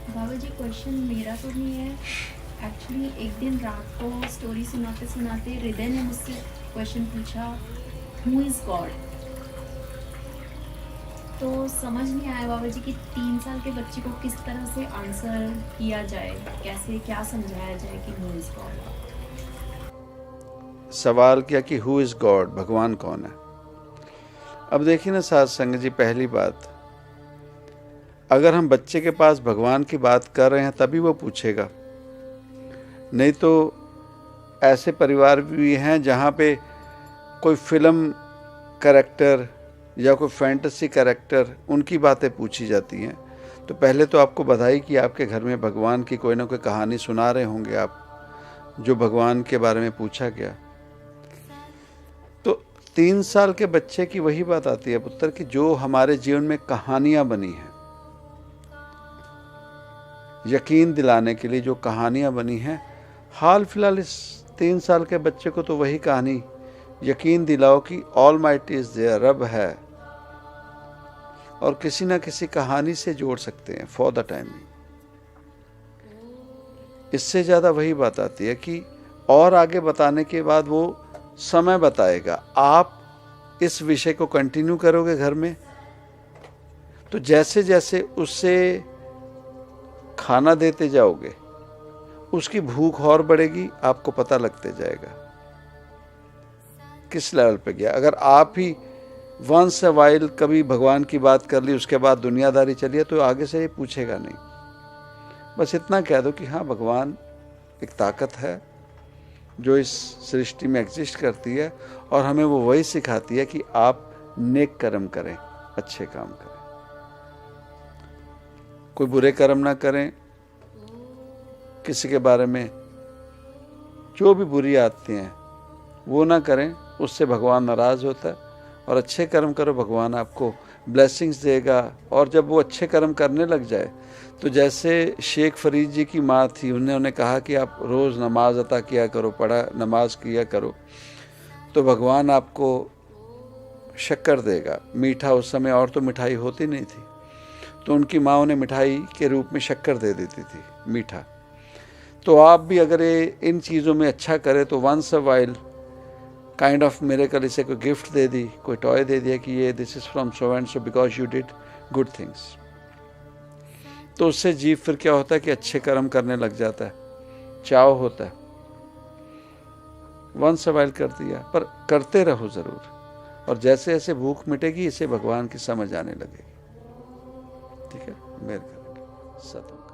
बाबा जी, question मेरा तो नहीं है। एक्चुअली एक दिन रात को स्टोरी सुनाते सुनाते हृदय ने मुझसे क्वेश्चन पूछा, हु इज़ गॉड। तो समझ नहीं आया बाबा जी कि 3 साल के बच्चे को किस तरह से आंसर किया जाए, कैसे क्या समझाया जाए कि हु इज़ गॉड। सवाल किया कि हु इज़ गॉड, भगवान कौन है। अब देखिए ना साध संगत जी, पहली बात, अगर हम बच्चे के पास भगवान की बात कर रहे हैं तभी वो पूछेगा, नहीं तो ऐसे परिवार भी हैं जहाँ पे कोई फिल्म कैरेक्टर या कोई फैंटेसी कैरेक्टर, उनकी बातें पूछी जाती हैं। तो पहले तो आपको बधाई कि आपके घर में भगवान की कोई ना कोई कहानी सुना रहे होंगे आप, जो भगवान के बारे में पूछा गया। तो 3 साल के बच्चे की वही बात आती है पुत्र, कि जो हमारे जीवन में कहानियां बनी हैं, यकीन दिलाने के लिए जो कहानियां बनी हैं, हाल फिलहाल इस 3 साल के बच्चे को तो वही कहानी यकीन दिलाओ कि ऑलमाइटी इज देयर, रब है, और किसी ना किसी कहानी से जोड़ सकते हैं फॉर द टाइमिंग। इससे ज़्यादा वही बात आती है कि और आगे बताने के बाद वो समय बताएगा। आप इस विषय को कंटिन्यू करोगे घर में, तो जैसे जैसे उससे खाना देते जाओगे, उसकी भूख और बढ़ेगी, आपको पता लगते जाएगा किस लेवल पे गया। अगर आप ही वंस अ वाइल कभी भगवान की बात कर ली, उसके बाद दुनियादारी चलिए, तो आगे से ये पूछेगा नहीं। बस इतना कह दो कि हाँ, भगवान एक ताकत है जो इस सृष्टि में एग्जिस्ट करती है, और हमें वो वही सिखाती है कि आप नेक कर्म करें, अच्छे काम करें, कोई बुरे कर्म ना करें, किसी के बारे में जो भी बुरी आदतें हैं वो ना करें, उससे भगवान नाराज़ होता है। और अच्छे कर्म करो, भगवान आपको ब्लेसिंग्स देगा। और जब वो अच्छे कर्म करने लग जाए, तो जैसे शेख फरीद जी की माँ थी, उन्होंने कहा कि आप रोज़ नमाज अता किया करो, पढ़ा नमाज किया करो, तो भगवान आपको शक्कर देगा, मीठा। उस समय और तो मिठाई होती नहीं थी, तो उनकी माँ उन्हें मिठाई के रूप में शक्कर दे देती थी, मीठा। तो आप भी अगर इन चीज़ों में अच्छा करें, तो once a while kind of miracle, इसे कोई गिफ्ट दे दी, कोई टॉय दे दिया कि ये this is from so and so because you did good things, तो उससे जीव फिर क्या होता है कि अच्छे कर्म करने लग जाता है, चाव होता है। वंस अ वाइल कर दिया, पर करते रहो ज़रूर, और जैसे जैसे भूख मिटेगी, इसे भगवान की समझ आने लगेगी। ठीक है, मेहर करेंगे सतम।